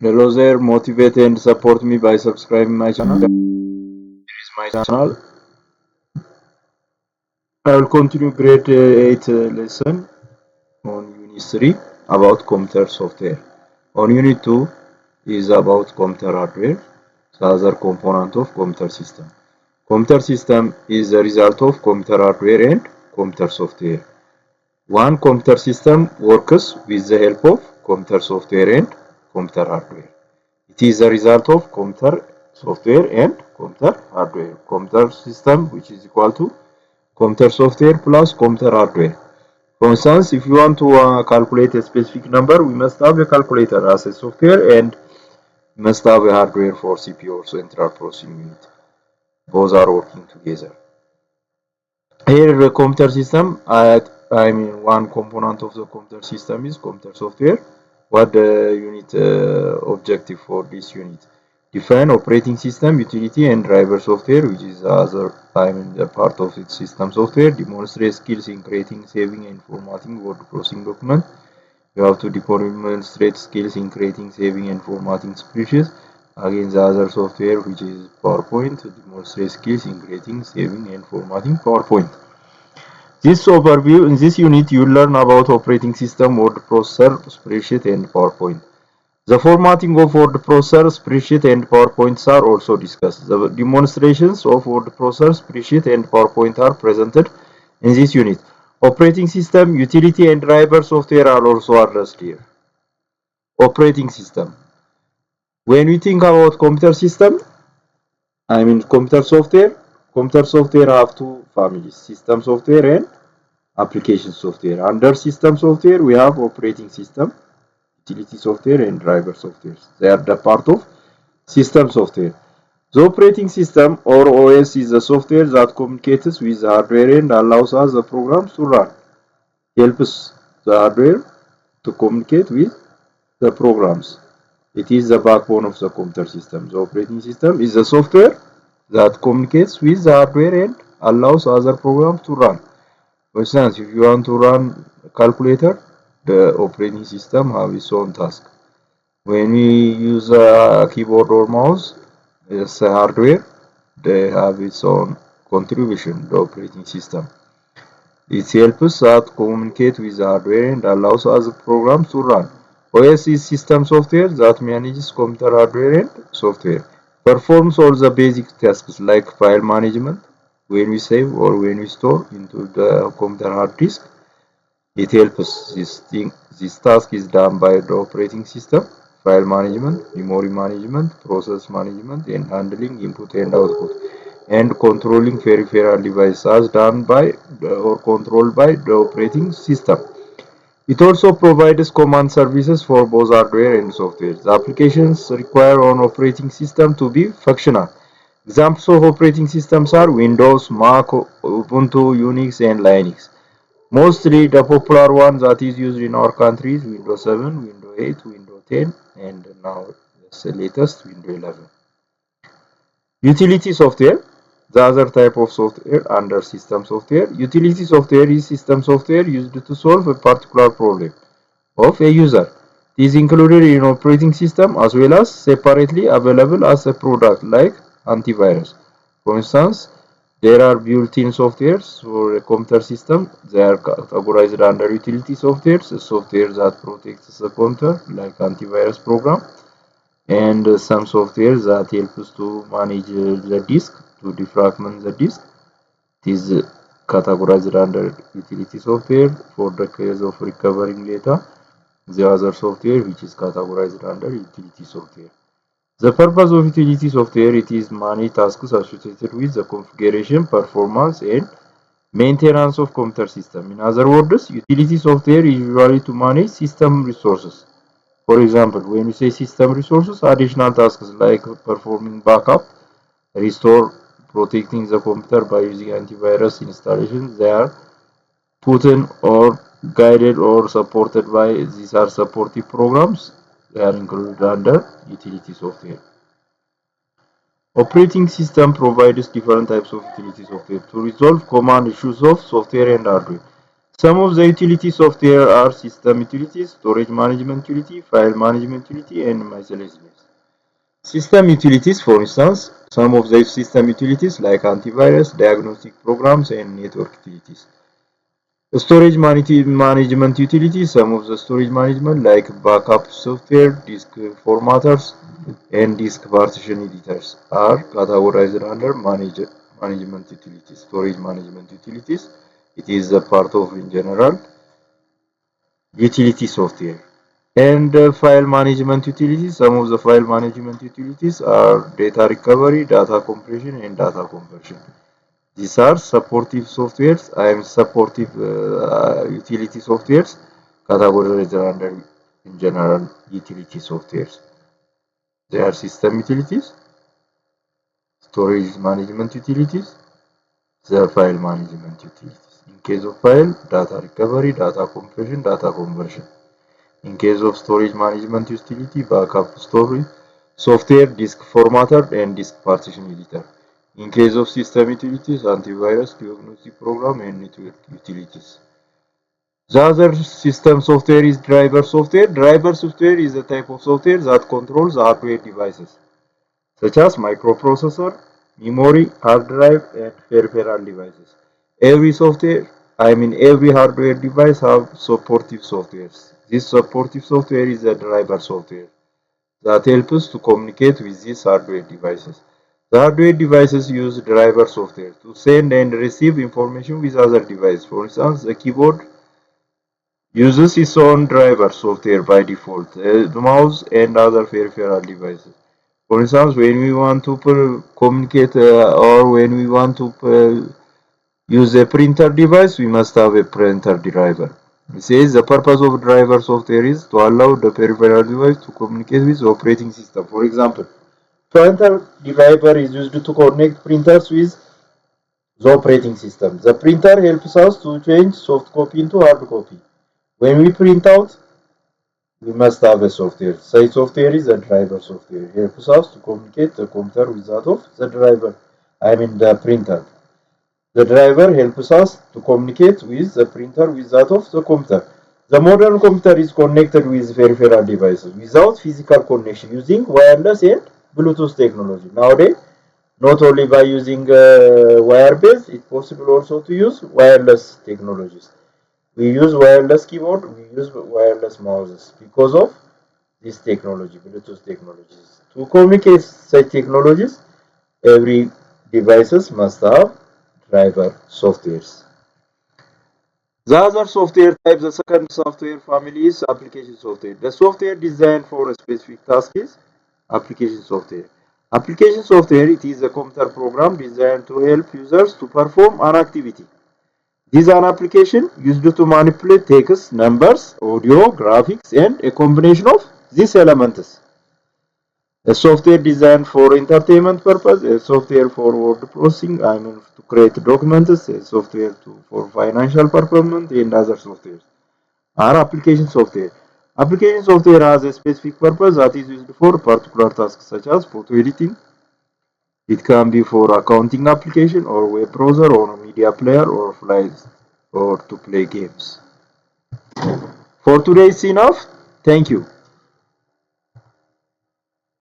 Hello there, motivate and support me by subscribing my channel. Here is my channel. I will continue grade 8 lesson on unit 3 about computer software. On unit 2 is about computer hardware, the other component of computer system. Computer system is the result of computer hardware and computer software. One computer system works with the help of computer software and computer hardware. It is the result of computer software and computer hardware. Computer system which is equal to computer software plus computer hardware. For instance, if you want to calculate a specific number, we must have a calculator as a software and we must have a hardware for CPU or central processing unit. Both are working together. Here the computer system, I mean one component of the computer system is computer software. What the unit objective for this unit? Define operating system, utility and driver software, which is other the part of its system software. Demonstrate skills in creating, saving and formatting word processing document. You have to demonstrate skills in creating, saving and formatting spreadsheets. Again, the other software which is PowerPoint to demonstrate skills in creating, saving and formatting PowerPoint. This overview in this unit you will learn about operating system, word processor, spreadsheet and PowerPoint. The formatting of word processor, spreadsheet and PowerPoints are also discussed. The demonstrations of word processor, spreadsheet and PowerPoint are presented in this unit. Operating system, utility and driver software are also addressed here. Operating system. When we think about computer system, computer software have two families, system software and application software. Under system software, we have operating system, utility software and driver software. They are the part of system software. The operating system or OS is the software that communicates with the hardware and allows us the programs to run. Helps the hardware to communicate with the programs. It is the backbone of the computer system. The operating system is the software that communicates with the hardware and allows other programs to run. For instance, if you want to run a calculator, the operating system have its own task. When we use a keyboard or mouse, it's a hardware, they have its own contribution, the operating system. It helps us communicate with the hardware and allows other programs to run. OS is system software that manages computer hardware and software. Performs all the basic tasks like file management, when we save or when we store into the computer hard disk. It helps this task is done by the operating system, file management, memory management, process management, and handling input and output, and controlling peripheral devices as done by or controlled by the operating system. It also provides command services for both hardware and software. The applications require an operating system to be functional. Examples of operating systems are Windows, Mac, Ubuntu, Unix, and Linux. Mostly the popular one that is used in our country is Windows 7, Windows 8, Windows 10, and now the latest Windows 11. Utility software, the other type of software under system software. Utility software is system software used to solve a particular problem of a user. It is included in operating system as well as separately available as a product like antivirus. For instance, there are built-in softwares for a computer system. They are categorized under utility softwares, a software that protects the computer like antivirus program, and some software that helps to manage the disk, to defragment the disk. It is categorized under utility software for the case of recovering data. The other software which is categorized under utility software. The purpose of utility software, it is many tasks associated with the configuration, performance and maintenance of computer system. In other words, utility software is usually to manage system resources. For example, when we say system resources, additional tasks like performing backup, restore, protecting the computer by using antivirus installation, they are put in or guided or supported by these are supportive programs. They are included under utility software. Operating system provides different types of utility software to resolve common issues of software and hardware. Some of the utility software are system utilities, storage management utility, file management utility, and miscellaneous. System utilities, for instance, some of the system utilities like antivirus, diagnostic programs, and network utilities. Storage management utilities, some of the storage management like backup software, disk formatters, and disk partition editors are categorized under management utilities, storage management utilities. It is a part of, in general, utility software. And file management utilities, some of the file management utilities are data recovery, data compression, and data conversion. These are supportive softwares. I am supportive utility softwares categorized under, in general, utility softwares. They are system utilities, storage management utilities, the file management utilities. In case of file, data recovery, data compression, data conversion. In case of storage management utility, backup storage, software, disk formatter, and disk partition editor. In case of system utilities, antivirus, diagnostic program, and network utilities. The other system software is driver software. Driver software is a type of software that controls hardware devices, such as microprocessor, memory, hard drive, and peripheral devices. Every software, every hardware device have supportive softwares. This supportive software is a driver software that helps to communicate with these hardware devices. The hardware devices use driver software to send and receive information with other devices. For instance, the keyboard uses its own driver software by default, the mouse and other peripheral devices. For instance, when we want to communicate or when we want to use a printer device, we must have a printer driver. It says the purpose of driver software is to allow the peripheral device to communicate with the operating system. For example, printer driver is used to connect printers with the operating system. The printer helps us to change soft copy into hard copy. When we print out, we must have a software. Such software is a driver software. It helps us to communicate the computer with that of the driver. The printer. The driver helps us to communicate with the printer with that of the computer. The modern computer is connected with peripheral devices without physical connection using wireless and Bluetooth technology. Nowadays, not only by using wire-based, it's possible also to use wireless technologies. We use wireless keyboard, we use wireless mouses because of this technology, Bluetooth technologies. To communicate such technologies, every devices must have driver softwares. The other software type, the second software family is application software. The software designed for a specific task is application software. Application software, it is a computer program designed to help users to perform an activity. This is an application used to manipulate text, numbers, audio, graphics, and a combination of these elements. A software designed for entertainment purpose, a software for word processing, to create documents, a software for financial performance, and other softwares are application software. Application software has a specific purpose that is used for particular tasks such as photo editing. It can be for accounting application or web browser or media player or flies or to play games. For today it's enough. Thank you.